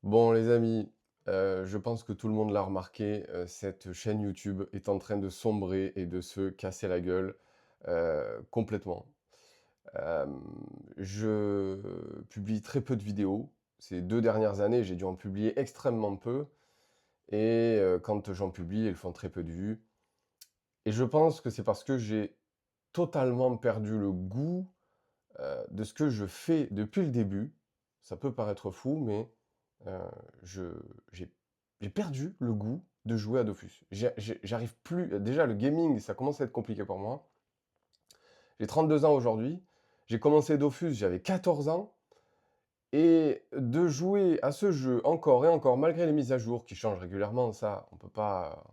Bon les amis, je pense que tout le monde l'a remarqué, cette chaîne YouTube est en train de sombrer et de se casser la gueule, complètement. Hem, je publie très peu de vidéos. Ces 2 dernières années, j'ai dû en publier extrêmement peu et quand j'en publie, elles font très peu de vues et je pense que c'est parce que j'ai totalement perdu le goût, de ce que je fais depuis le début. Ça peut paraître fou, mais heu, je j'ai j'ai perdu le goût de jouer à Dofus. J'arrive plus déjà le gaming, ça commence à être compliqué pour moi. J'ai 32 ans aujourd'hui, j'ai commencé Dofus, j'avais 14 ans et de jouer à ce jeu encore et encore, malgré les mises à jour qui changent régulièrement, ça on peut pas,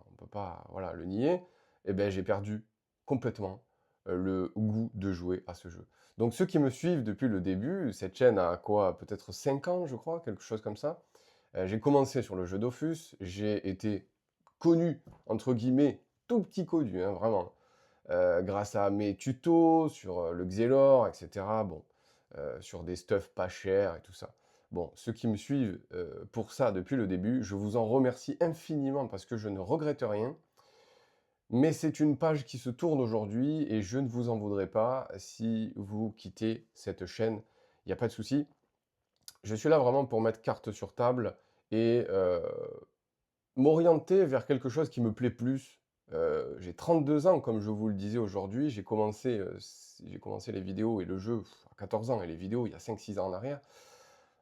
voilà, le nier, et beh, j'ai perdu complètement, le goût de jouer à ce jeu. Donc ceux qui me suivent depuis le début, cette chaîne a quoi? Peut-être 5 ans, je crois, quelque chose comme ça. J'ai commencé sur le jeu Dofus, j'ai été «connu» entre guillemets, tout petit connu, hein, vraiment, grâce à mes tutos sur, le Xelor et cetera, bon, sur des stuffs pas chers et tout ça. Bon, ceux qui me suivent, pour ça depuis le début, je vous en remercie infiniment parce que je ne regrette rien. Mais c'est une page qui se tourne aujourd'hui et je ne vous en voudrais pas si vous quittez cette chaîne, il y a pas de souci. Je suis là vraiment pour mettre carte sur table et m'orienter vers quelque chose qui me plaît plus. J'ai 32 ans, comme je vous le disais aujourd'hui. J'ai commencé les vidéos et le jeu à 14 ans et les vidéos il y a 5, 6 ans en arrière.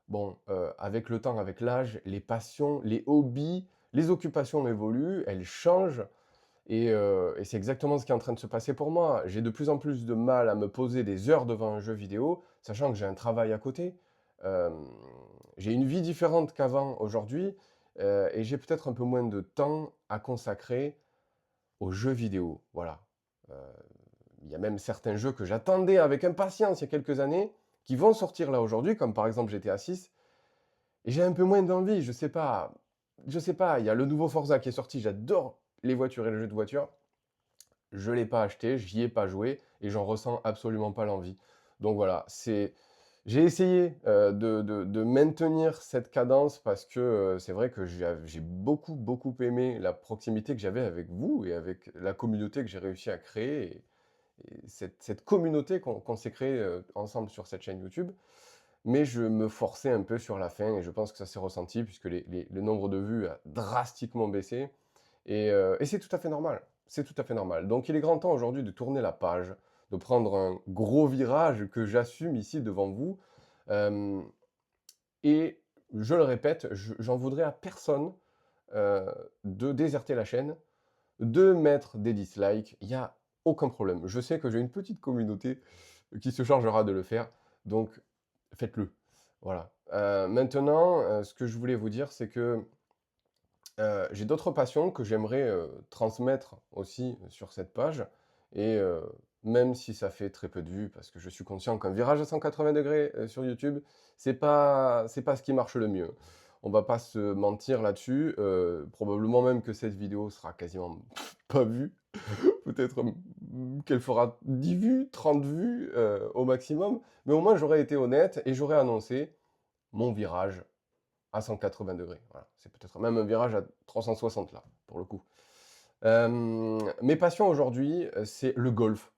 Bon, avec le temps, avec l'âge, les passions, les hobbies, les occupations évoluent, elles changent et c'est exactement ce qui est en train de se passer pour moi. J'ai de plus en plus de mal à me poser des heures devant un jeu vidéo, sachant que j'ai un travail à côté. Hem, j'ai une vie différente qu'avant aujourd'hui, et j'ai peut-être un peu moins de temps à consacrer aux jeux vidéo, voilà. Heu, il y a même certains jeux que j'attendais avec impatience il y a quelques années, qui vont sortir là aujourd'hui, comme par exemple GTA 6 et j'ai un peu moins d'envie, je sais pas, il y a le nouveau Forza qui est sorti, j'adore les voitures et les jeux de voitures. Je l'ai pas acheté, j'y ai pas joué et j'en ressens absolument pas l'envie. Donc voilà, j'ai essayé, de maintenir cette cadence parce que, c'est vrai que j'ai beaucoup, beaucoup aimé la proximité que j'avais avec vous et avec la communauté que j'ai réussi à créer et cette communauté qu'on s'est créée, ensemble sur cette chaîne YouTube. Mais je me forçais un peu sur la fin et je pense que ça s'est ressenti puisque le nombre de vues a drastiquement baissé et c'est tout à fait normal. C'est tout à fait normal. Donc il est grand temps aujourd'hui de tourner la page, de prendre un gros virage que j'assume ici devant vous, hem et je le répète, j'en voudrais à personne, heu, de déserter la chaîne, de mettre des dislikes, il y a aucun problème. Je sais que j'ai une petite communauté qui se chargera de le faire, donc faites-le. Voilà. Maintenant, ce que je voulais vous dire, c'est que, j'ai d'autres passions que j'aimerais, transmettre aussi sur cette page et même si ça fait très peu de vues, parce que je suis conscient qu'un virage à 180°, sur YouTube, c'est pas ce qui marche le mieux. On va pas se mentir là-dessus, probablement même que cette vidéo sera quasiment pas vue. Peut-être, qu'elle fera 10 vues, 30 vues, au maximum, mais au moins j'aurais été honnête et j'aurais annoncé mon virage à 180°. Voilà, c'est peut-être même un virage à 360 là, pour le coup. Mes passions aujourd'hui, c'est le golf.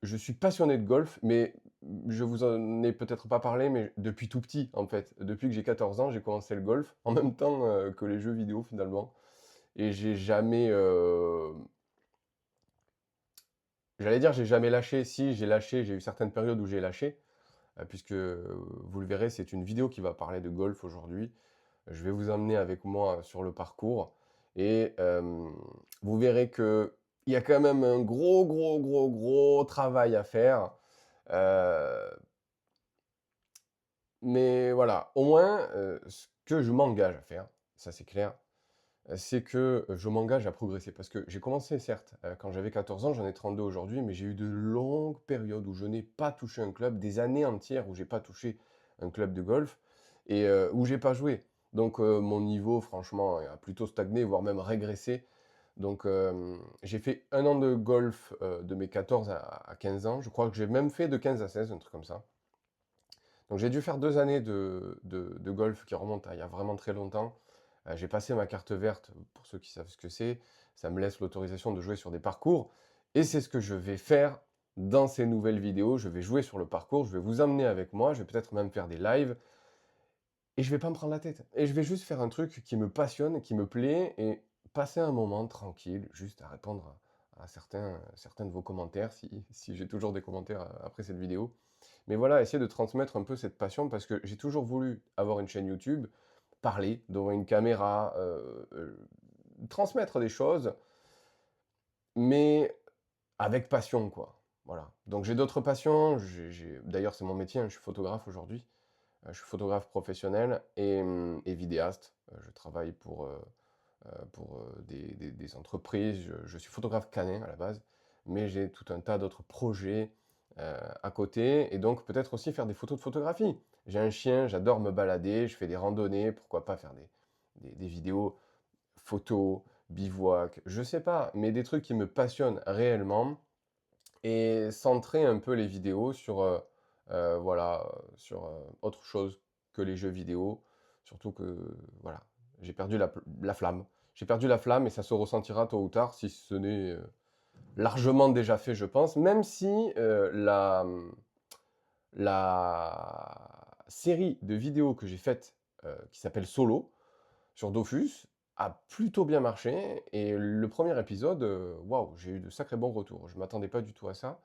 Je suis passionné de golf, mais je vous en ai peut-être pas parlé, mais depuis tout petit, en fait. Depuis que j'ai 14 ans, j'ai commencé le golf, en même temps, que les jeux vidéo finalement et j'ai jamais, j'allais dire j'ai jamais lâché. Si, j'ai lâché, j'ai eu certaines périodes où j'ai lâché, puisque, vous le verrez, c'est une vidéo qui va parler de golf aujourd'hui. Je vais vous emmener avec moi sur le parcours et vous verrez qu'il y a quand même un gros, gros, gros, gros travail à faire. Heu, mais voilà, au moins, ce que je m'engage à faire, ça c'est clair, c'est que je m'engage à progresser. Parce que j'ai commencé certes, quand j'avais 14 ans, j'en ai 32 aujourd'hui, mais j'ai eu de longues périodes où je n'ai pas touché un club, des années entières où j'ai pas touché un club de golf et où j'ai pas joué. Donc mon niveau franchement a plutôt stagné, voire même régressé. Donc j'ai fait 1 an de golf, de mes 14 à 15 ans. Je crois que j'ai même fait de 15 à 16, un truc comme ça. Donc j'ai dû faire 2 années de golf qui remontent à il y a vraiment très longtemps. J'ai passé ma carte verte, pour ceux qui savent ce que c'est. Ça me laisse l'autorisation de jouer sur des parcours et c'est ce que je vais faire dans ces nouvelles vidéos. Je vais jouer sur le parcours, je vais vous emmener avec moi, je vais peut-être même faire des lives et je vais pas me prendre la tête et je vais juste faire un truc qui me passionne, qui me plaît et passer un moment tranquille, juste à répondre à certains de vos commentaires, si j'ai toujours des commentaires, après cette vidéo. Mais voilà, essayer de transmettre un peu cette passion parce que j'ai toujours voulu avoir une chaîne YouTube, parler devant une caméra, transmettre des choses, mais avec passion, quoi. Voilà. Donc j'ai d'autres passions, d'ailleurs c'est mon métier, hein, je suis photographe aujourd'hui. Je suis photographe professionnel et vidéaste. Je travaille pour des entreprises. Je suis photographe canin à la base, mais j'ai tout un tas d'autres projets à côté et donc peut-être aussi faire des photos de photographie. J'ai un chien, j'adore me balader, je fais des randonnées, pourquoi pas faire des vidéos photos, bivouac, je sais pas, mais des trucs qui me passionnent réellement et centrer un peu les vidéos sur, voilà, sur, autre chose que les jeux vidéo. Surtout que, voilà, j'ai perdu la flamme. J'ai perdu la flamme et ça se ressentira tôt ou tard, si ce n'est, largement déjà fait, je pense. Même si, la série de vidéos que j'ai faite, qui s'appelle Solo, sur Dofus, a plutôt bien marché et le premier épisode, waouh, j'ai eu de sacrés bons retours. Je m'attendais pas du tout à ça.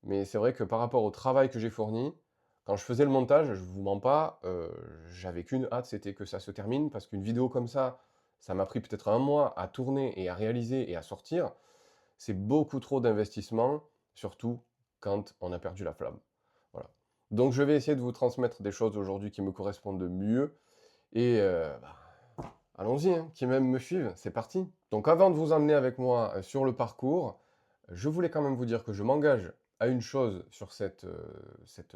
Mais c'est vrai que par rapport au travail que j'ai fourni, quand je faisais le montage, je vous mens pas, j'avais qu'une hâte, c'était que ça se termine parce qu'une vidéo comme ça m'a pris peut-être un mois à tourner et à réaliser et à sortir. C'est beaucoup trop d'investissement, surtout quand on a perdu la flamme. Voilà. Donc je vais essayer de vous transmettre des choses aujourd'hui qui me correspondent de mieux et allons-y, hein, qui même me suivent, c'est parti. Donc avant de vous emmener avec moi sur le parcours, je voulais quand même vous dire que je m'engage à une chose sur cette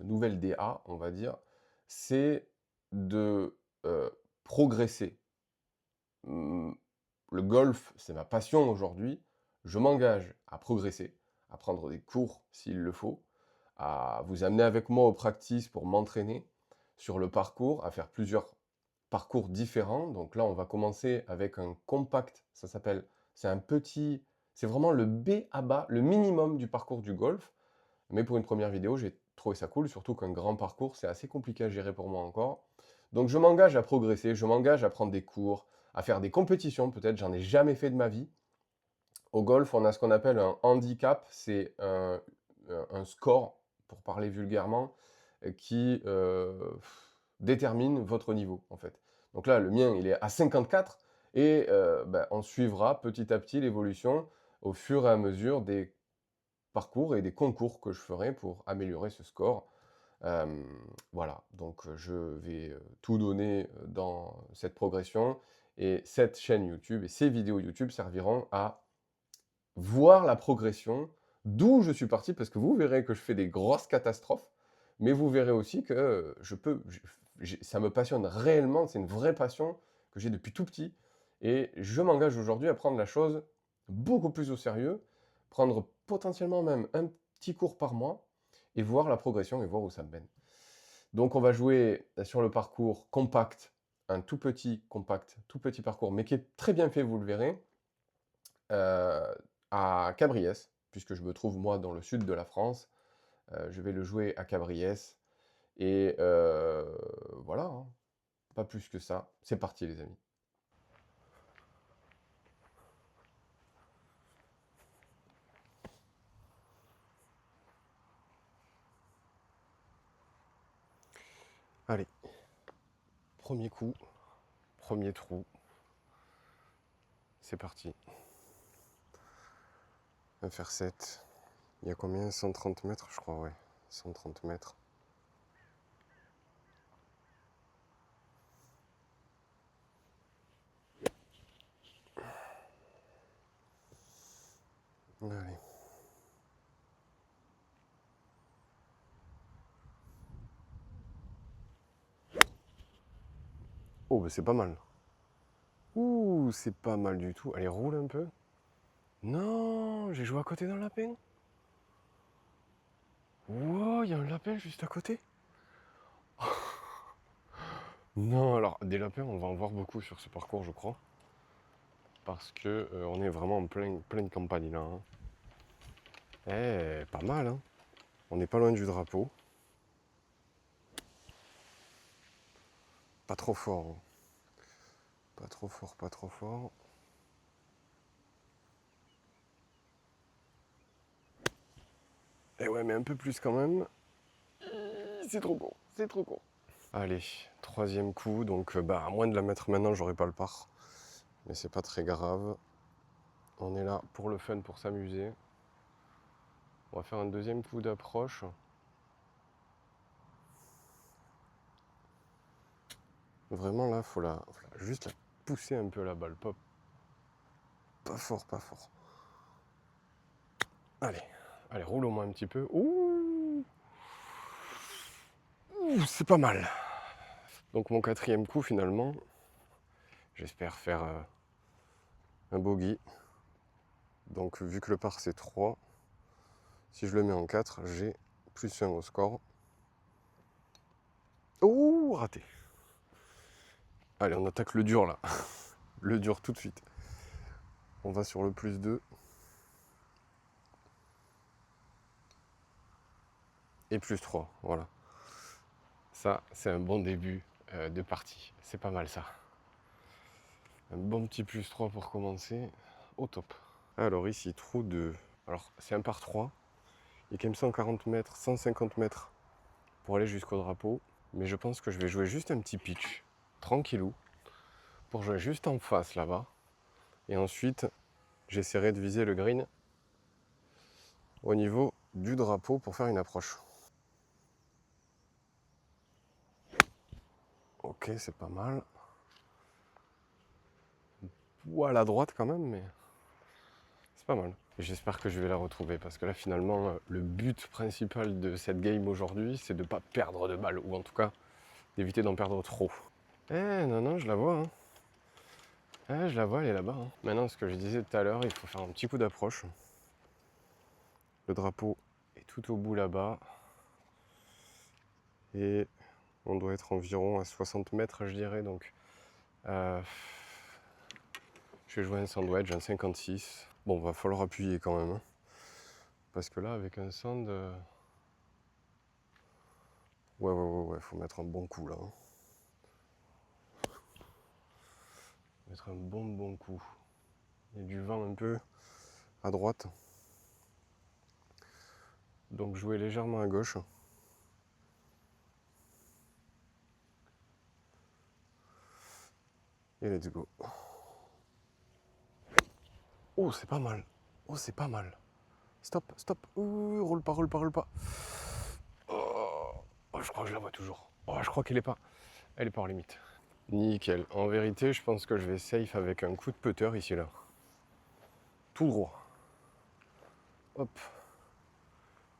nouvelle DA, on va dire, c'est de progresser. Mmh, le golf, c'est ma passion aujourd'hui. Je m'engage à progresser, à prendre des cours s'il le faut, à vous amener avec moi au practice pour m'entraîner sur le parcours, à faire plusieurs parcours différents. Donc là, on va commencer avec un compact, ça s'appelle, c'est un petit, c'est vraiment le B à bas, le minimum du parcours du golf. Mais pour une première vidéo, j'ai trouvé ça cool, surtout qu'un grand parcours, c'est assez compliqué à gérer pour moi encore. Donc je m'engage à progresser, je m'engage à prendre des cours, à faire des compétitions, peut-être, j'en ai jamais fait de ma vie. Au golf, on a ce qu'on appelle un handicap, c'est un score, pour parler vulgairement, qui détermine votre niveau, en fait. Donc là, le mien, il est à 54, et on suivra petit à petit l'évolution au fur et à mesure des parcours et des concours que je ferai pour améliorer ce score. Voilà, donc je vais tout donner dans cette progression et cette chaîne YouTube et ces vidéos YouTube serviront à voir la progression, d'où je suis parti, parce que vous verrez que je fais des grosses catastrophes, mais vous verrez aussi que ça me passionne réellement, c'est une vraie passion que j'ai depuis tout petit, et je m'engage aujourd'hui à prendre la chose beaucoup plus au sérieux, prendre potentiellement même un petit cours par mois, et voir la progression et voir où ça me mène. Donc on va jouer sur le parcours compact, un tout petit compact, tout petit parcours, mais qui est très bien fait, vous le verrez, euh, à Cabriès, puisque je me trouve moi dans le sud de la France. Je vais le jouer à Cabriès. Et voilà, hein, pas plus que ça. C'est parti les amis. Allez, premier coup, premier trou. C'est parti. On va faire 7. Il y a combien? 130 mètres, je crois, ouais. 130 mètres. Allez. Oh, bah c'est pas mal. Ouh, c'est pas mal du tout. Allez, roule un peu. Non, j'ai joué à côté d'un lapin. Wow, il y a un lapin juste à côté. Non, alors des lapins, on va en voir beaucoup sur ce parcours, je crois. Parce que on est vraiment en pleine campagne là, hein. Eh, pas mal, hein. On n'est pas loin du drapeau. Pas trop fort, hein. Pas trop fort, pas trop fort. Eh ouais, mais un peu plus quand même. C'est trop court, c'est trop court. Allez, troisième coup, donc bah, à moins de la mettre maintenant, j'aurai pas le par. Mais c'est pas très grave. On est là pour le fun, pour s'amuser. On va faire un deuxième coup d'approche. Vraiment là, faut juste la pousser un peu la balle. Pas fort, pas fort. Allez, allez, roule au moins un petit peu. Ouh, c'est pas mal. Donc mon quatrième coup finalement, j'espère faire un bogey. Donc vu que le par c'est 3, si je le mets en 4, j'ai plus 1 au score. Ouh, raté. Allez, on attaque le dur là. Le dur tout de suite. On va sur le plus 2. Et plus 3, voilà. Ça, c'est un bon début de partie. C'est pas mal ça. Un bon petit plus 3 pour commencer. Au top. Alors ici, trou 2. Alors, c'est un par 3. Il y a quand même 140 mètres, 150 mètres pour aller jusqu'au drapeau. Mais je pense que je vais jouer juste un petit pitch, tranquillou, pour jouer juste en face là-bas. Et ensuite, j'essaierai de viser le green au niveau du drapeau pour faire une approche. Ok, c'est pas mal. Ou à la droite quand même, mais c'est pas mal. Et j'espère que je vais la retrouver parce que là, finalement, le but principal de cette game aujourd'hui, c'est de ne pas perdre de balle, ou en tout cas, d'éviter d'en perdre trop. Eh non, non, je la vois, hein. Eh, je la vois, elle est là-bas, hein. Maintenant, ce que je disais tout à l'heure, il faut faire un petit coup d'approche. Le drapeau est tout au bout là-bas. Et on doit être environ à 60 mètres, je dirais. Donc, je vais jouer un sandwich, un 56. Bon, va falloir appuyer quand même, hein. Parce que là, avec un sand... Ouais, faut mettre un bon coup là, hein. Mettre un bon coup. Il y a du vent un peu à droite. Donc jouer légèrement à gauche. Et let's go. Oh, c'est pas mal. Oh, c'est pas mal. Stop, stop. Ouh, roule pas, roule pas, roule pas. Oh, oh, je crois que je la vois toujours. Oh, je crois qu'elle est pas. Elle est pas en limite. Nickel. En vérité, je pense que je vais safe avec un coup de putter ici là. Tout droit. Hop.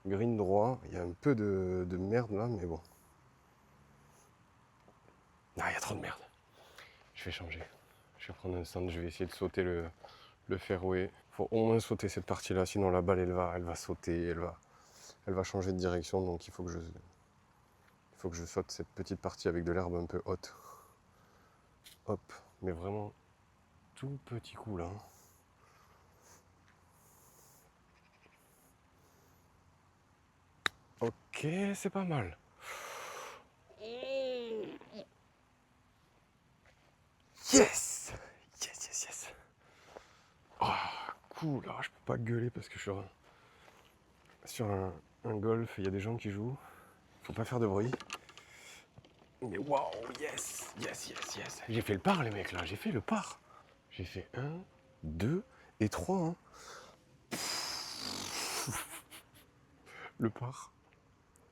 Green droit. Il y a un peu de merde là, mais bon. Ah, il y a trop de merde. Je vais changer. Je vais prendre un sand. Je vais essayer de sauter le fairway. Faut au moins sauter cette partie là, sinon la balle elle va sauter, elle va changer de direction. Donc il faut que je saute cette petite partie avec de l'herbe un peu haute. Hop. Mais vraiment tout petit coup là. Ok, c'est pas mal. Yes! Yes. Ah, cool. Alors, je peux pas gueuler parce que je suis sur un golf, il y a des gens qui jouent. Faut pas faire de bruit. Mais waouh, yes. J'ai fait le par, les mecs, là. J'ai fait le par. J'ai fait 1, 2 et 3, hein. Le par.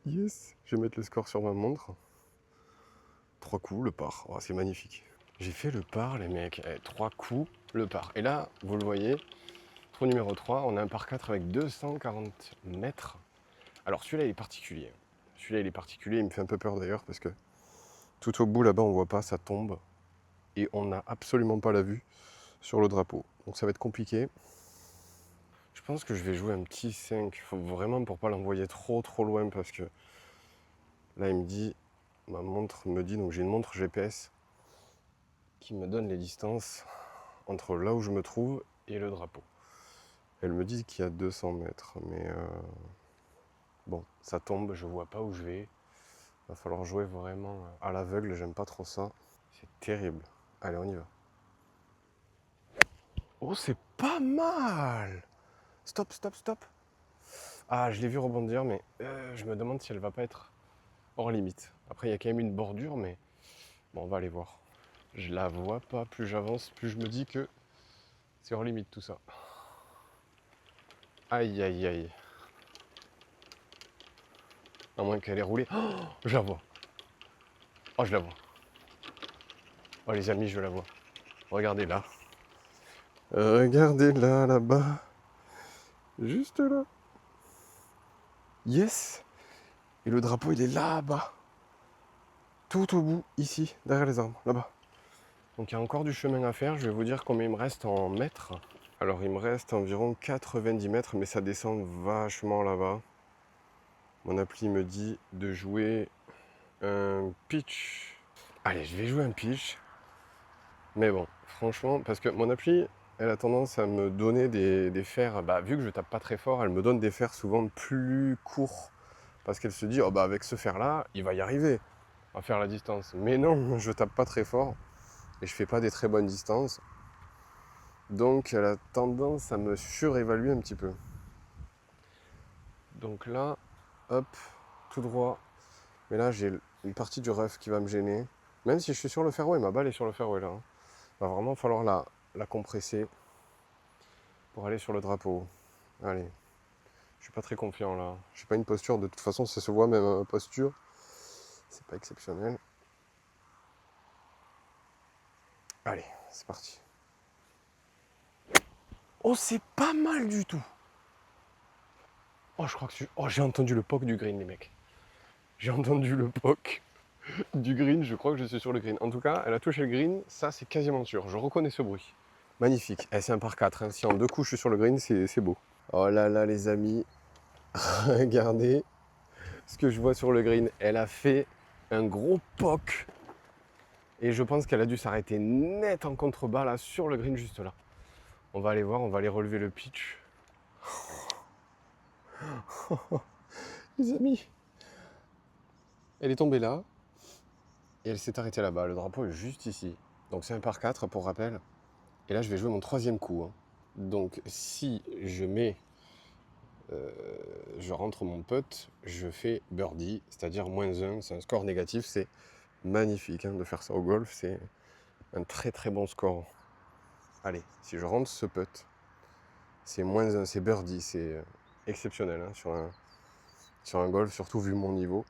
Yes. Je vais mettre le score sur ma montre. 3 coups, le par. Oh, c'est magnifique. J'ai fait le par, les mecs. 3 coups, le par. Et là, vous le voyez, trou numéro 3, on a un par 4 avec 240 mètres. Alors celui-là, il est particulier. Celui-là, il est particulier. Il me fait un peu peur d'ailleurs parce que tout au bout là-bas, on voit pas, ça tombe. Et on n'a absolument pas la vue sur le drapeau. Donc ça va être compliqué. Je pense que je vais jouer un petit 5. Il faut vraiment pour pas l'envoyer trop loin parce que là, il me dit ma montre me dit, donc j'ai une montre GPS qui me donne les distances entre là où je me trouve et le drapeau. Elle me dit qu'il y a 200 mètres, mais bon, ça tombe, je vois pas où je vais. Va falloir jouer vraiment à l'aveugle, j'aime pas trop ça. C'est terrible. Allez, on y va. Oh, c'est pas mal! Stop, stop, stop. Ah, je l'ai vu rebondir, mais je me demande si elle va pas être hors limite. Après, il y a quand même une bordure, mais bon, on va aller voir. Je la vois pas, plus j'avance, plus je me dis que c'est hors limite tout ça. Aïe, aïe, aïe. À moins qu'elle ait roulé. Oh, je la vois. Oh, je la vois. Oh, les amis, je la vois. Regardez là. Regardez là, là-bas. Juste là. Yes! Et le drapeau, il est là-bas. Tout au bout, ici, derrière les arbres, là-bas. Donc il y a encore du chemin à faire. Je vais vous dire combien il me reste en mètres. Alors il me reste environ 90 mètres, mais ça descend vachement là-bas. Mon appli me dit de jouer un pitch. Allez, je vais jouer un pitch. Mais bon, franchement, parce que mon appli, elle a tendance à me donner des fers. Bah, vu que je tape pas très fort, elle me donne des fers souvent plus courts. Parce qu'elle se dit, oh bah avec ce fer-là, il va y arriver à faire la distance. Mais non, je tape pas très fort et je fais pas des très bonnes distances. Donc elle a tendance à me surévaluer un petit peu. Donc là, hop, tout droit. Mais là, j'ai une partie du rough qui va me gêner. Même si je suis sur le fairway, ma balle est sur le fairway là. Va vraiment falloir la compresser pour aller sur le drapeau. Allez, je suis pas très confiant là. J'ai pas une posture, de toute façon, ça se voit même posture. C'est pas exceptionnel. Allez, c'est parti. Oh, c'est pas mal du tout. Oh, je crois que oh, j'ai entendu le poc du green, les mecs. J'ai entendu le poc du green, je crois que je suis sur le green. En tout cas, elle a touché le green, ça c'est quasiment sûr. Je reconnais ce bruit. Magnifique. C'est un par 4. Hein. Si en 2 coups je suis sur le green, c'est beau. Oh là là, les amis. Regardez ce que je vois sur le green. Elle a fait un gros poc. Et je pense qu'elle a dû s'arrêter net en contrebas là, sur le green juste là. On va aller voir, on va aller relever le pitch. Les amis, elle est tombée là et elle s'est arrêtée là-bas. Le drapeau est juste ici. Donc c'est un par 4 pour rappel. Et là je vais jouer mon 3e coup. Hein. Donc si je rentre mon putt, je fais birdie, c'est-à-dire -1. C'est un score négatif, c'est magnifique hein, de faire ça au golf. C'est un très très bon score. Allez, si je rentre ce putt, c'est -1, c'est birdie, c'est exceptionnel hein, sur un golf, surtout vu mon niveau.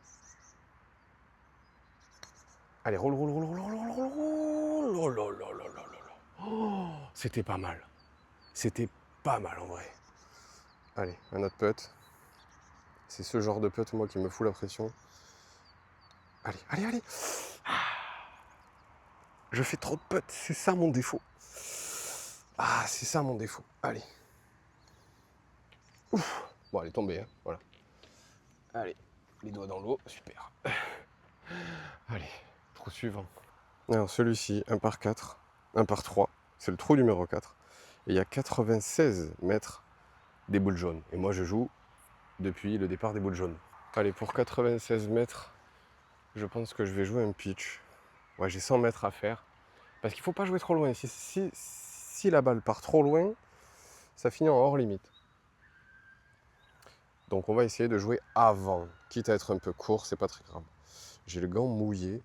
Allez, roule, roule, roule, roule, roule, roule, roule, roule. Oh là là là là là là. Oh, c'était pas mal. C'était pas mal en vrai. Allez, un autre putt. C'est ce genre de putt, moi, qui me fout la pression. Allez, allez, allez. Je fais trop de putts, c'est ça mon défaut. Ah, c'est ça mon défaut. Allez. Ouf. Bon, elle est tombée, hein. Voilà. Allez, les doigts dans l'eau, super. Allez, trou suivant. Alors celui-ci, un par 4, un par 3, c'est le trou numéro 4. Et il y a 96 mètres des boules jaunes. Et moi je joue depuis le départ des boules jaunes. Allez, pour 96 mètres, je pense que je vais jouer un pitch. Ouais, j'ai 100 mètres à faire. Parce qu'il ne faut pas jouer trop loin. Si la balle part trop loin, ça finit en hors limite. Donc on va essayer de jouer avant. Quitte à être un peu court, c'est pas très grave. J'ai le gant mouillé.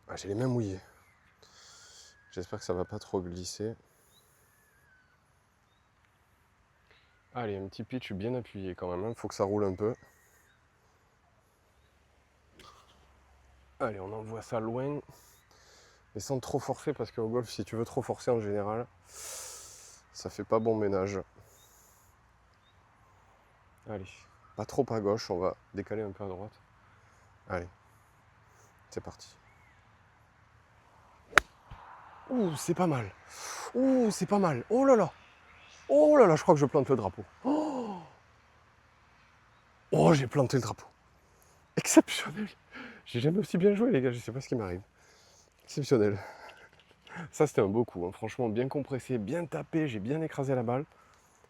Ah, j'ai les mains mouillées. J'espère que ça va pas trop glisser. Allez, un petit pitch bien appuyé quand même. Faut que ça roule un peu. Allez, on envoie ça loin. Mais sans trop forcer, parce qu'au golf, si tu veux trop forcer en général, ça fait pas bon ménage. Allez, pas trop à gauche, on va décaler un peu à droite. Allez, c'est parti. Ouh, c'est pas mal. Ouh, c'est pas mal. Oh là là. Oh là là, je crois que je plante le drapeau. Oh, j'ai planté le drapeau. Exceptionnel. J'ai jamais aussi bien joué, les gars, je sais pas ce qui m'arrive. Exceptionnel. Ça, c'était un beau coup, hein. Franchement, bien compressé, bien tapé, j'ai bien écrasé la balle.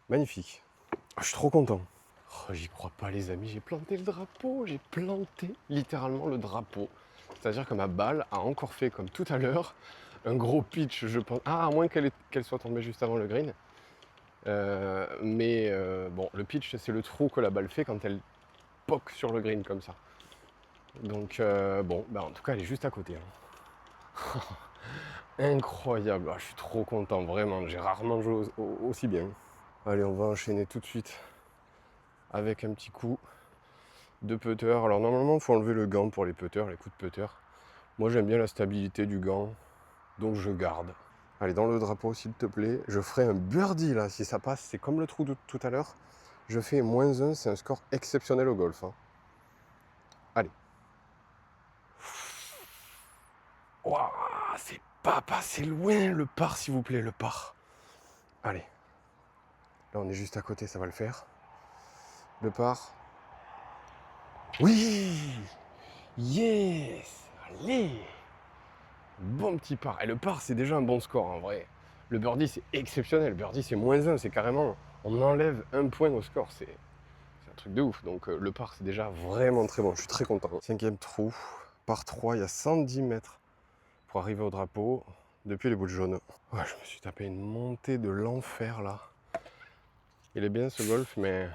Magnifique. Je suis trop content. Oh, j'y crois pas, les amis, j'ai planté le drapeau, j'ai planté littéralement le drapeau. C'est-à-dire que ma balle a encore fait, comme tout à l'heure, un gros pitch, je pense. Ah, à moins qu'elle soit tombée juste avant le green. Bon, le pitch, c'est le trou que la balle fait quand elle poque sur le green comme ça. Donc, bon, bah, en tout cas, elle est juste à côté, hein. Incroyable, ah, je suis trop content, vraiment. J'ai rarement joué aussi bien. Allez, on va enchaîner tout de suite avec un petit coup de putter. Alors, normalement, il faut enlever le gant pour les putters, les coups de putter. Moi, j'aime bien la stabilité du gant, donc je garde. Allez, dans le drapeau, s'il te plaît. Je ferai un birdie, là, si ça passe. C'est comme le trou de tout à l'heure. Je fais -1, c'est un score exceptionnel au golf, hein. Allez. Waouh, c'est pas passé loin, le par, s'il vous plaît, le par. Allez. Là, on est juste à côté, ça va le faire. Le par. Oui! Yes! Allez! Bon petit par. Et le par, c'est déjà un bon score, en vrai. Le birdie, c'est exceptionnel. Le birdie, c'est -1. C'est carrément... On enlève un point au score. C'est un truc de ouf. Donc, le par, c'est déjà vraiment très bon. Je suis très content. 5e trou. Par 3, il y a 110 mètres pour arriver au drapeau. Depuis les boules jaunes. Ouais, je me suis tapé une montée de l'enfer, là. Il est bien, ce golf, mais...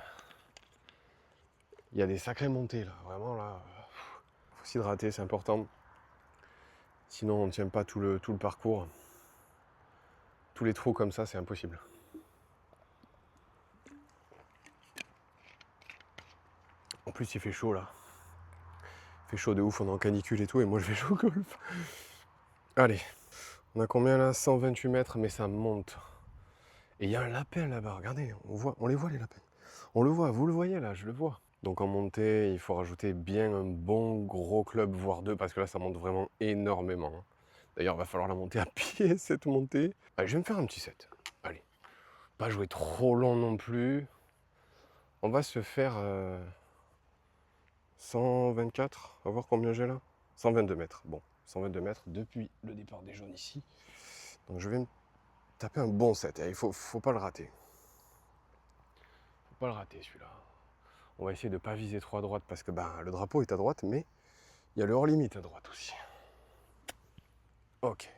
Il y a des sacrées montées, là. Vraiment, là... Faut s'hydrater, c'est important. Sinon, on ne tient pas tout le parcours. Tous les trous comme ça, c'est impossible. En plus, il fait chaud, là. Il fait chaud de ouf, on est en canicule et tout, et moi, je vais jouer au golf. Allez. On a combien, là? 128 mètres, mais ça monte. Et il y a un lapin, là-bas. Regardez, on les voit, les lapins. On le voit, vous le voyez, là, je le vois. Donc, en montée, il faut rajouter bien un bon gros club, voire deux, parce que là, ça monte vraiment énormément. D'ailleurs, il va falloir la monter à pied, cette montée. Allez, je vais me faire un petit set. Allez. Pas jouer trop long non plus. On va se faire 124. On va voir combien j'ai là. 122 mètres. Bon, 122 mètres depuis le départ des jaunes ici. Donc je vais me taper un bon set. Il faut pas le rater. Faut pas le rater celui-là. On va essayer de ne pas viser trop à droite parce que le drapeau est à droite, mais il y a le hors limite à droite aussi. Ok.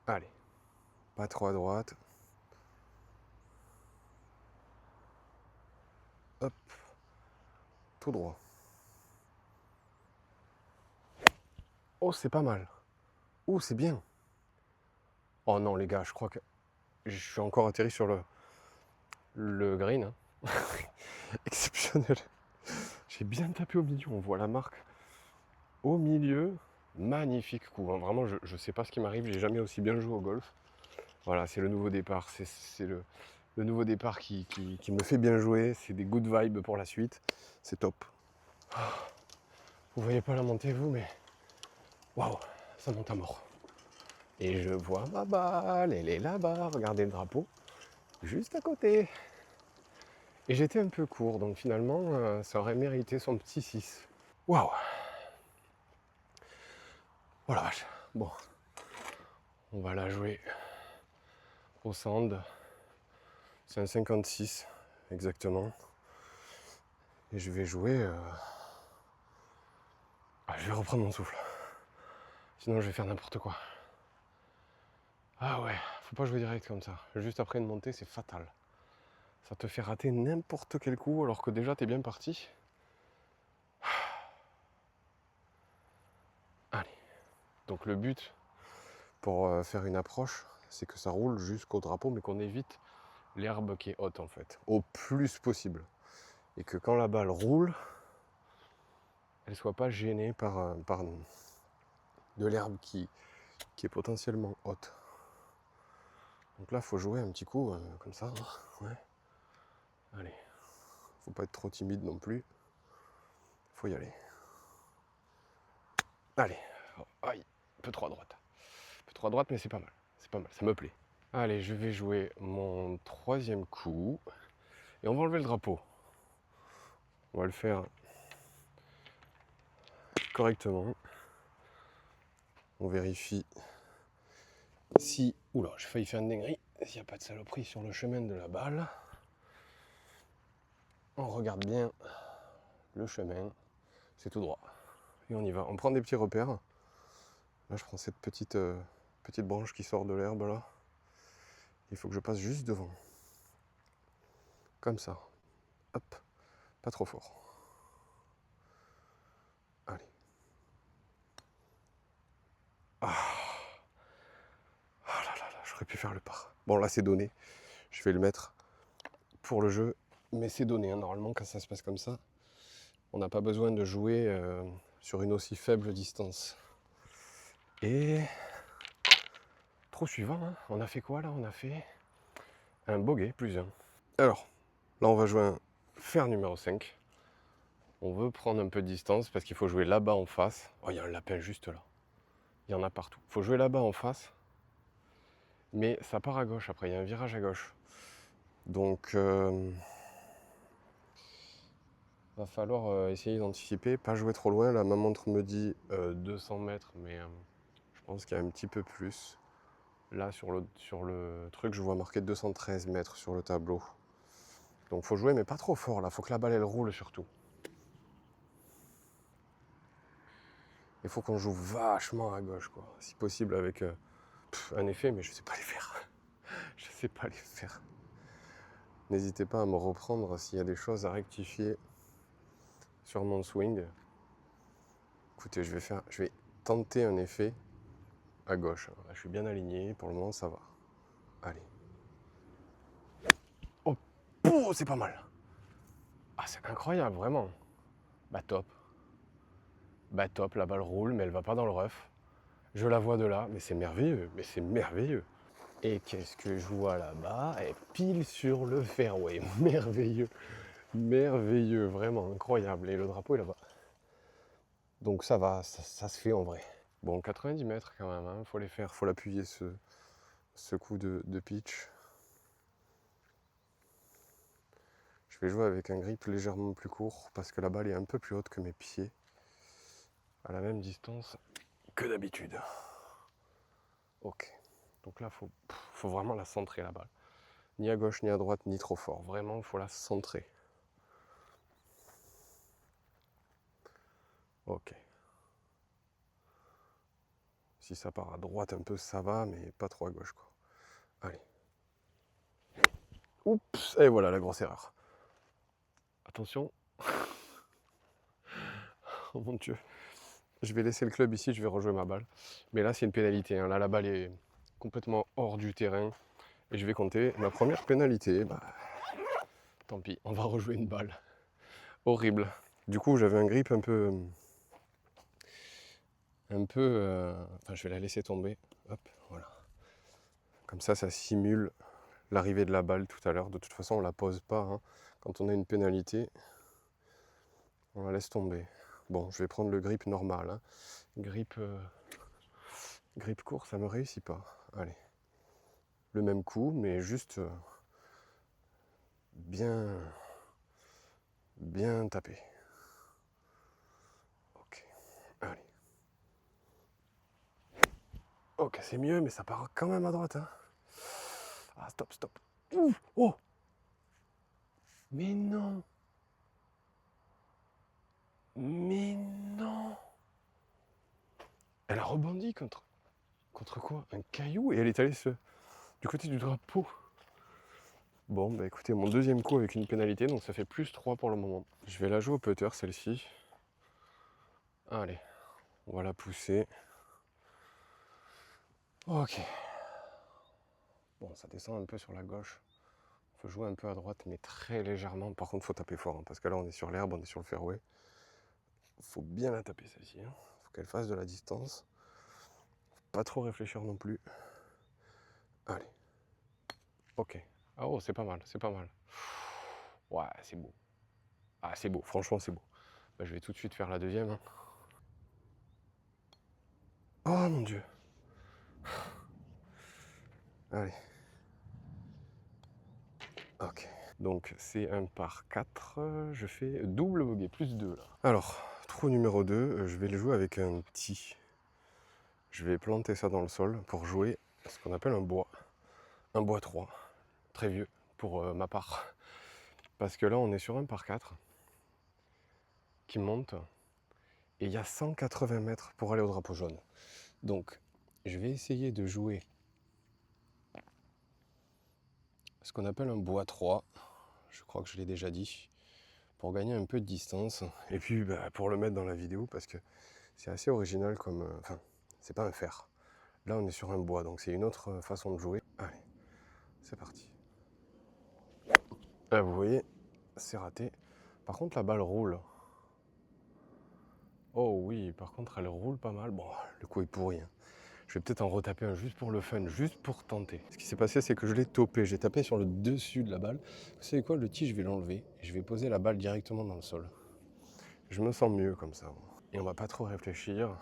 Allez. Pas trop à droite. Hop. Tout droit. Oh, c'est pas mal. Oh, c'est bien. Oh non, les gars, je crois que je suis encore atterri sur le green. Hein. Exceptionnel. J'ai bien tapé au milieu, on voit la marque. Au milieu, magnifique coup. Hein. Vraiment, je ne sais pas ce qui m'arrive, j'ai jamais aussi bien joué au golf. Voilà, c'est le nouveau départ. C'est le nouveau départ qui me fait bien jouer. C'est des good vibes pour la suite. C'est top. Vous voyez pas la montée, vous, mais waouh, ça monte à mort. Et je vois ma balle, elle est là-bas. Regardez le drapeau, juste à côté. Et j'étais un peu court, donc finalement, ça aurait mérité son petit 6. Waouh! Oh la vache. Bon, on va la jouer au sand. C'est un 56 exactement. Et je vais jouer... je vais reprendre mon souffle. Sinon je vais faire n'importe quoi. Ah ouais, faut pas jouer direct comme ça. Juste après une montée, c'est fatal. Ça te fait rater n'importe quel coup alors que déjà t'es bien parti. Allez. Donc le but pour faire une approche, c'est que ça roule jusqu'au drapeau, mais qu'on évite l'herbe qui est haute en fait, au plus possible. Et que quand la balle roule, elle ne soit pas gênée par de l'herbe qui est potentiellement haute. Donc là, il faut jouer un petit coup comme ça. Hein. Ouais. Allez. Faut pas être trop timide non plus. Faut y aller. Allez. Oh, aïe. Un peu trop à droite. Un peu trop à droite, mais c'est pas mal. C'est pas mal. Ça me plaît. Allez, je vais jouer mon 3e coup. Et on va enlever le drapeau. On va le faire correctement. On vérifie si... Oula, j'ai failli faire une dinguerie. S'il n'y a pas de saloperie sur le chemin de la balle. On regarde bien le chemin. C'est tout droit. Et on y va. On prend des petits repères. Là, je prends cette petite branche qui sort de l'herbe là. Il faut que je passe juste devant. Comme ça. Hop. Pas trop fort. Allez. Ah. Ah là là là, j'aurais pu faire le par. Bon, là, c'est donné. Je vais le mettre pour le jeu. Mais c'est donné, hein. Normalement, quand ça se passe comme ça, on n'a pas besoin de jouer sur une aussi faible distance. Et... Trop suivant, hein. On a fait quoi là? On a fait un bogey plus un. Alors, là, on va jouer un fer numéro 5. On veut prendre un peu de distance parce qu'il faut jouer là-bas en face. Oh, il y a un lapin juste là. Il y en a partout. Il faut jouer là-bas en face. Mais ça part à gauche après, il y a un virage à gauche. Donc, va falloir essayer d'anticiper, pas jouer trop loin. Là, ma montre me dit 200 mètres, mais je pense qu'il y a un petit peu plus. Là, sur le truc, je vois marqué 213 mètres sur le tableau. Donc, faut jouer, mais pas trop fort là. Faut que la balle, elle roule surtout. Il faut qu'on joue vachement à gauche, quoi. Si possible avec un effet, mais je sais pas les faire. Je sais pas les faire. N'hésitez pas à me reprendre s'il y a des choses à rectifier sur mon swing. Écoutez, je vais tenter un effet à gauche. Là, je suis bien aligné, pour le moment ça va. Allez. Oh, c'est pas mal. Ah, c'est incroyable, vraiment. Bah top. Bah top, la balle roule, mais elle va pas dans le rough. Je la vois de là, mais c'est merveilleux, mais c'est merveilleux. Et qu'est-ce que je vois là-bas? Et pile sur le fairway, merveilleux. Merveilleux, vraiment incroyable. Et le drapeau est là-bas. Donc ça va, ça se fait en vrai. Bon, 90 mètres quand même, hein, faut les faire, faut l'appuyer ce coup de pitch. Je vais jouer avec un grip légèrement plus court parce que la balle est un peu plus haute que mes pieds. À la même distance que d'habitude. Ok. Donc là, faut vraiment la centrer la balle. Ni à gauche, ni à droite, ni trop fort. Vraiment, il faut la centrer. Ok. Si ça part à droite un peu, ça va, mais pas trop à gauche, quoi. Allez. Oups, et voilà la grosse erreur. Attention. Oh mon Dieu. Je vais laisser le club ici, je vais rejouer ma balle. Mais là, c'est une pénalité, hein. Là, la balle est complètement hors du terrain. Et je vais compter ma première pénalité. Bah, tant pis, on va rejouer une balle. Horrible. Du coup, j'avais un grip un peu... Enfin, je vais la laisser tomber. Hop, voilà. Comme ça simule l'arrivée de la balle tout à l'heure. De toute façon, on la pose pas, hein. Quand on a une pénalité, on la laisse tomber. Bon, je vais prendre le grip normal, hein. Grip court, ça me réussit pas. Allez. Le même coup, mais juste bien tapé. Ok. Allez. Ok, c'est mieux, mais ça part quand même à droite, hein. Ah, stop. Ouf, oh. Mais non. Mais non. Elle a rebondi contre quoi? Un caillou, et elle est allée du côté du drapeau. Bon, bah écoutez, mon deuxième coup avec une pénalité, donc ça fait plus 3 pour le moment. Je vais la jouer au putter, celle-ci. Allez, on va la pousser. Ok. Bon, ça descend un peu sur la gauche. Il faut jouer un peu à droite, mais très légèrement. Par contre, il faut taper fort, hein, parce que là, on est sur l'herbe, on est sur le fairway. Il faut bien la taper, celle-ci. Hein. Faut qu'elle fasse de la distance. Faut pas trop réfléchir non plus. Allez. Ok. Ah, oh, c'est pas mal, c'est pas mal. Ouais, c'est beau. Ah, c'est beau, franchement, c'est beau. Bah, je vais tout de suite faire la deuxième. Hein. Oh mon Dieu. Allez. Ok. Donc c'est un par 4. Je fais double bogey, plus 2 là. Alors, trou numéro 2, je vais le jouer avec un tee. Je vais planter ça dans le sol pour jouer ce qu'on appelle un bois 3, très vieux pour ma part. Parce que là, on est sur un par 4 qui monte et il y a 180 mètres pour aller au drapeau jaune. Donc, je vais essayer de jouer ce qu'on appelle un bois 3. Je crois que je l'ai déjà dit. Pour gagner un peu de distance. Et puis, pour le mettre dans la vidéo, parce que c'est assez original comme... Enfin, c'est pas un fer. Là, on est sur un bois, donc c'est une autre façon de jouer. Allez, c'est parti. Là, vous voyez, c'est raté. Par contre, la balle roule. Oh oui, par contre, elle roule pas mal. Bon, le coup est pourri. Hein. Je vais peut-être en retaper un juste pour le fun, juste pour tenter. Ce qui s'est passé, c'est que je l'ai topé. J'ai tapé sur le dessus de la balle. Vous savez quoi, le tee, je vais l'enlever. Et je vais poser la balle directement dans le sol. Je me sens mieux comme ça. Et on va pas trop réfléchir.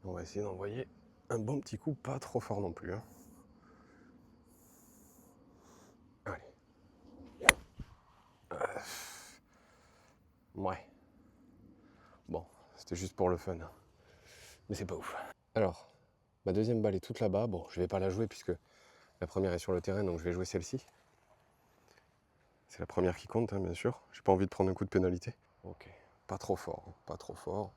On va essayer d'envoyer un bon petit coup, pas trop fort non plus. Hein. Allez. Ouais. Bon, c'était juste pour le fun. Mais c'est pas ouf. Alors, ma deuxième balle est toute là-bas. Bon, je vais pas la jouer puisque la première est sur le terrain, donc je vais jouer celle-ci. C'est la première qui compte, hein, bien sûr. J'ai pas envie de prendre un coup de pénalité. Ok. Pas trop fort, hein. Pas trop fort.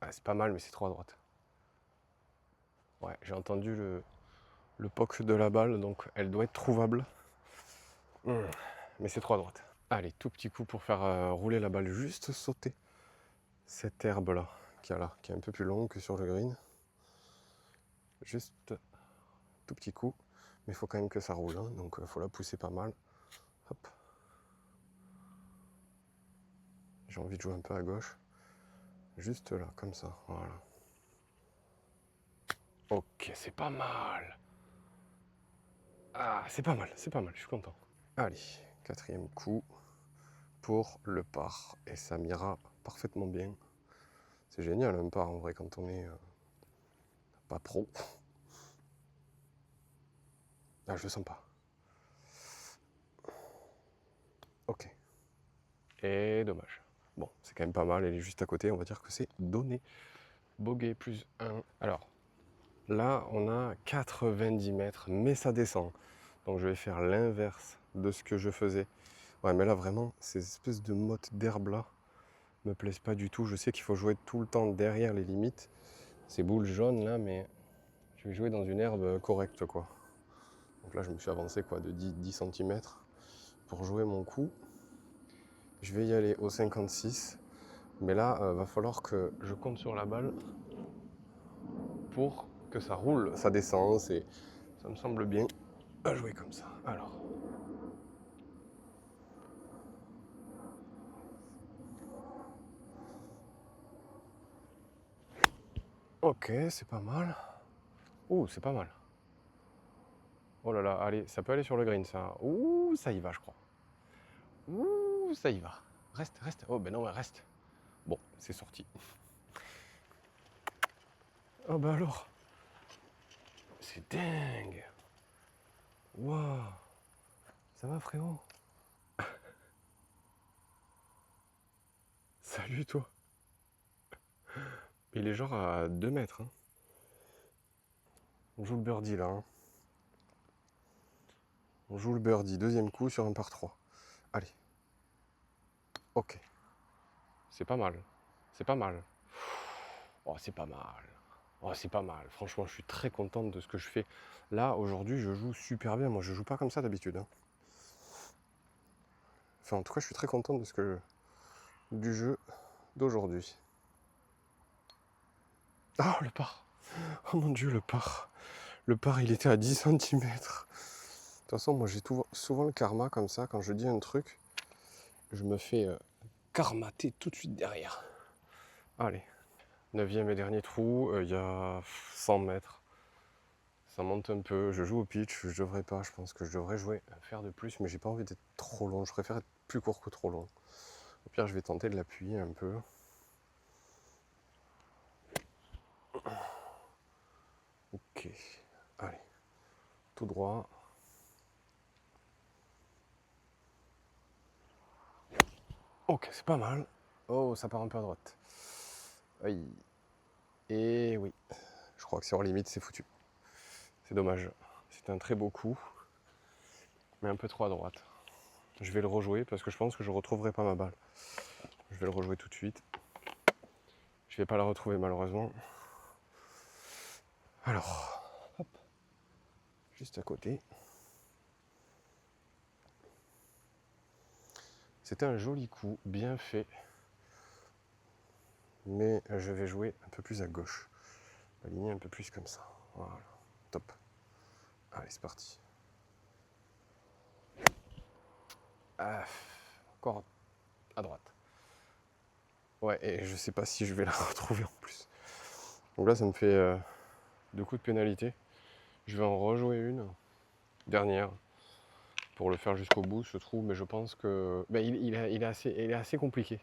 Ah, c'est pas mal, mais c'est trop à droite. Ouais, j'ai entendu le poc de la balle, donc elle doit être trouvable. Mais c'est trop à droite. Allez, tout petit coup pour faire rouler la balle, juste sauter cette herbe là, qui est un peu plus longue que sur le green. Juste tout petit coup, mais il faut quand même que ça roule, hein, donc il faut la pousser pas mal. Hop. J'ai envie de jouer un peu à gauche. Juste là, comme ça, voilà. Ok, c'est pas mal. Ah, c'est pas mal, je suis content. Allez, quatrième coup pour le par. Et ça m'ira parfaitement bien. C'est génial un par en vrai quand on est pas pro. Ah, je le sens pas. Ok. Et dommage. Bon, c'est quand même pas mal, elle est juste à côté, on va dire que c'est donné. Bogey plus 1. Alors, là, on a 90 mètres, mais ça descend. Donc je vais faire l'inverse de ce que je faisais. Ouais, mais là, vraiment, ces espèces de mottes d'herbe là me plaisent pas du tout. Je sais qu'il faut jouer tout le temps derrière les limites. Ces boules jaunes là, mais je vais jouer dans une herbe correcte, quoi. Donc là, je me suis avancé quoi, de 10 cm pour jouer mon coup. Je vais y aller au 56. Mais là, va falloir que je compte sur la balle pour que ça roule. Ça descend, ça me semble bien à jouer comme ça. Alors. Ok, c'est pas mal. Ouh, c'est pas mal. Oh là là, allez, ça peut aller sur le green, ça. Ouh, ça y va, je crois. Ouh, ça y va. Reste, reste. Oh, ben non, reste. Bon, c'est sorti. Oh, bah alors. C'est dingue. Waouh. Ça va, frérot? Salut, toi. Il est genre à 2 mètres. Hein. On joue le birdie, là. Hein. On joue le birdie. Deuxième coup sur un par 3. Allez. Ok. C'est pas mal. C'est pas mal. Oh, c'est pas mal. Oh, c'est pas mal. Franchement, je suis très contente de ce que je fais. Là, aujourd'hui, je joue super bien. Moi, je joue pas comme ça d'habitude. Hein. Enfin, en tout cas, je suis très contente de du jeu d'aujourd'hui. Ah, le par. Oh mon Dieu, le par. Le par, il était à 10 cm. De toute façon, moi, j'ai souvent le karma comme ça. Quand je dis un truc, je me fais karmater tout de suite derrière. Allez. 9e et dernier trou, il y a 100 mètres. Ça monte un peu, je joue au pitch, je devrais pas, je pense que je devrais jouer, faire de plus, mais j'ai pas envie d'être trop long, je préfère être plus court que trop long. Au pire, je vais tenter de l'appuyer un peu. Ok, allez, tout droit. Ok, c'est pas mal. Oh, ça part un peu à droite. Aïe. Et oui, je crois que c'est hors limite, c'est foutu. C'est dommage. C'était un très beau coup, mais un peu trop à droite. Je vais le rejouer parce que je pense que je ne retrouverai pas ma balle. Je vais le rejouer tout de suite. Je vais pas la retrouver malheureusement. Alors, hop, juste à côté. C'était un joli coup, bien fait. Mais je vais jouer un peu plus à gauche. Aligner un peu plus comme ça. Voilà, top. Allez, c'est parti. Ah, encore à droite. Ouais, et je sais pas si je vais la retrouver en plus. Donc là, ça me fait 2 coups de pénalité. Je vais en rejouer une, dernière, pour le faire jusqu'au bout, ce trou. Mais je pense que ben, il est assez compliqué,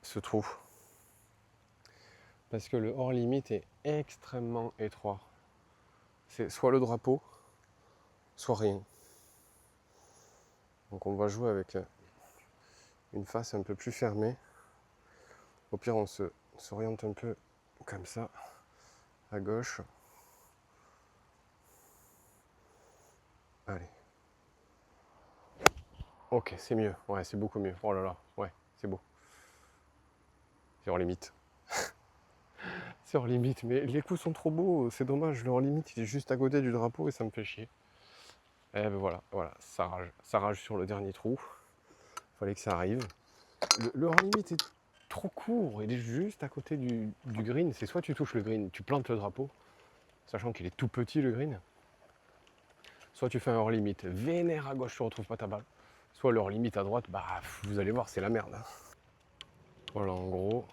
ce trou. Parce que le hors limite est extrêmement étroit. C'est soit le drapeau, soit rien. Donc on va jouer avec une face un peu plus fermée. Au pire, on s'oriente un peu comme ça, à gauche. Allez. Ok, c'est mieux. Ouais, c'est beaucoup mieux. Oh là là, ouais, c'est beau. C'est hors limite. C'est hors limite, mais les coups sont trop beaux. C'est dommage, le hors limite, il est juste à côté du drapeau et ça me fait chier. Eh ben voilà, voilà, ça rage. Ça rage sur le dernier trou. Fallait que ça arrive. Le hors limite est trop court, il est juste à côté du green. C'est soit tu touches le green, tu plantes le drapeau, sachant qu'il est tout petit le green, soit tu fais un hors limite vénère à gauche, tu retrouves pas ta balle, soit le hors limite à droite, bah vous allez voir, c'est la merde. Hein. Voilà en gros.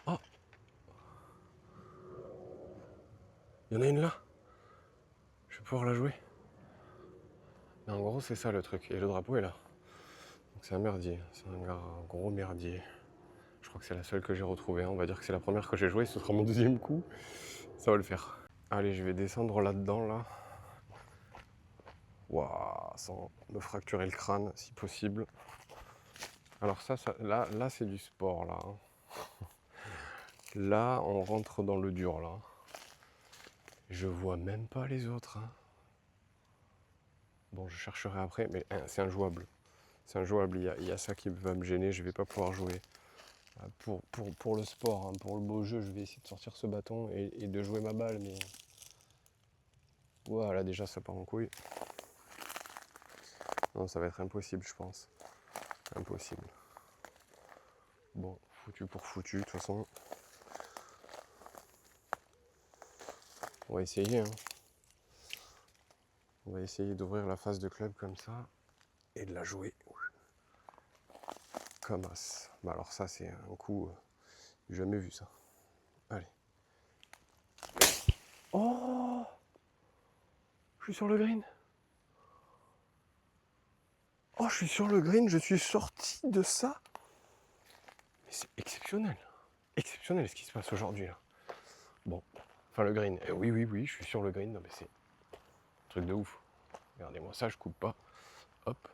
Oh, il y en a une là. Je vais pouvoir la jouer. Mais en gros, c'est ça le truc. Et le drapeau est là. Donc c'est un merdier. C'est un gros merdier. Je crois que c'est la seule que j'ai retrouvée. On va dire que c'est la première que j'ai jouée. Ce sera mon deuxième coup. Ça va le faire. Allez, je vais descendre là-dedans là. Waouh, sans me fracturer le crâne si possible. Alors là c'est du sport là. Là, on rentre dans le dur là. Je vois même pas les autres. Hein. Bon, je chercherai après, mais hein, c'est injouable. C'est injouable, il y a ça qui va me gêner, je vais pas pouvoir jouer. Pour le sport, hein, pour le beau jeu, je vais essayer de sortir ce bâton et de jouer ma balle, mais... Voilà, déjà ça part en couille. Non, ça va être impossible, je pense. Impossible. Bon, foutu pour foutu, de toute façon. On va essayer, hein. On va essayer d'ouvrir la face de club comme ça et de la jouer comme as. Bah alors ça, c'est un coup... jamais vu ça. Allez. Oh, je suis sur le green. Oh, je suis sur le green, je suis sorti de ça. Mais c'est exceptionnel. Exceptionnel ce qui se passe aujourd'hui là. Bon, enfin le green. Oui, oui, oui, je suis sur le green. Non mais c'est un truc de ouf. Regardez-moi ça, je coupe pas. Hop.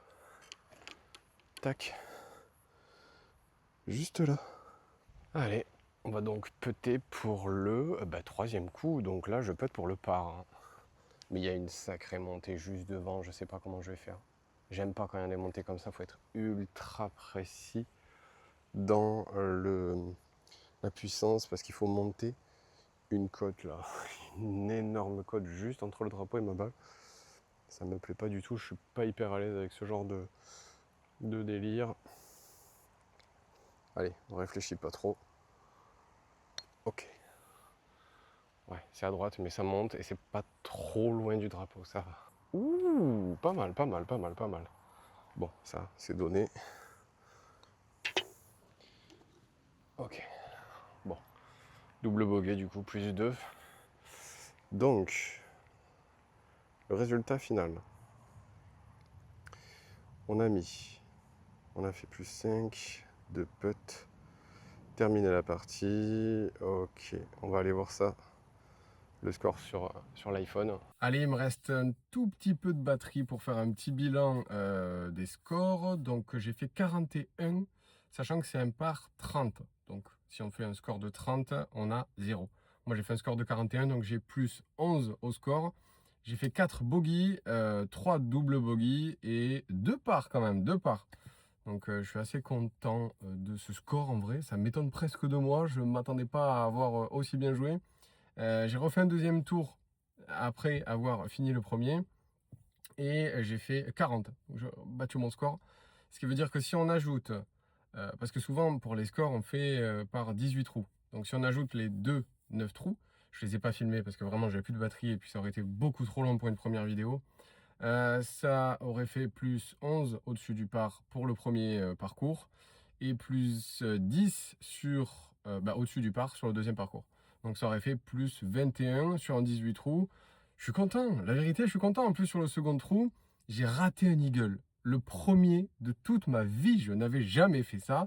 Tac. Juste là. Allez, on va donc putter pour le troisième coup. Donc là, je pute pour le par. Hein. Mais il y a une sacrée montée juste devant. Je sais pas comment je vais faire. J'aime pas quand il y a des montées comme ça. Faut être ultra précis dans la puissance parce qu'il faut monter une côte là. Une énorme côte juste entre le drapeau et ma balle. Ça me plaît pas du tout. Je suis pas hyper à l'aise avec ce genre de délire. Allez, on réfléchit pas trop. Ok. Ouais, c'est à droite, mais ça monte et c'est pas trop loin du drapeau, ça va. Ouh, pas mal, pas mal, pas mal, pas mal. Bon, ça, c'est donné. Ok. Bon. Double bogey, du coup, plus 2. Donc, le résultat final. On a fait plus 5 de putt. Terminer la partie. Ok, on va aller voir ça. Le score sur l'iPhone. Allez, il me reste un tout petit peu de batterie pour faire un petit bilan des scores. Donc j'ai fait 41 sachant que c'est un par 30. Donc, si on fait un score de 30, on a 0. Moi, j'ai fait un score de 41, donc j'ai plus 11 au score. J'ai fait 4 bogeys, 3 doubles bogeys et 2 pars quand même, 2 pars. Donc, je suis assez content de ce score en vrai. Ça m'étonne presque de moi. Je ne m'attendais pas à avoir aussi bien joué. J'ai refait un deuxième tour après avoir fini le premier et j'ai fait 40. Donc, j'ai battu mon score. Ce qui veut dire que si on ajoute, parce que souvent pour les scores on fait par 18 trous. Donc si on ajoute les deux 9 trous, je les ai pas filmés parce que vraiment j'avais plus de batterie et puis ça aurait été beaucoup trop long pour une première vidéo. Ça aurait fait plus 11 au-dessus du par pour le premier parcours et plus 10 sur, au-dessus du par sur le deuxième parcours. Donc ça aurait fait plus 21 sur un 18 trous. Je suis content, la vérité, je suis content. En plus, sur le second trou, j'ai raté un eagle. Le premier de toute ma vie, je n'avais jamais fait ça.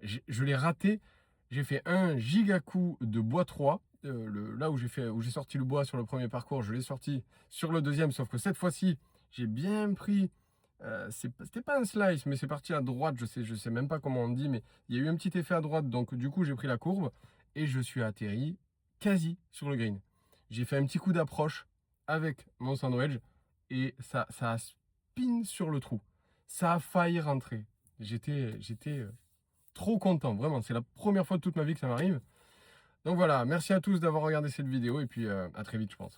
Je l'ai raté. J'ai fait un giga coup de bois 3. Là où j'ai sorti le bois sur le premier parcours, je l'ai sorti sur le deuxième, sauf que cette fois-ci, j'ai bien pris. C'était pas un slice, mais c'est parti à droite. Je sais même pas comment on dit, mais il y a eu un petit effet à droite. Donc, du coup, j'ai pris la courbe et je suis atterri quasi sur le green. J'ai fait un petit coup d'approche avec mon sandwich et ça a spin sur le trou. Ça a failli rentrer. J'étais trop content, vraiment. C'est la première fois de toute ma vie que ça m'arrive. Donc voilà, merci à tous d'avoir regardé cette vidéo et puis à très vite, je pense.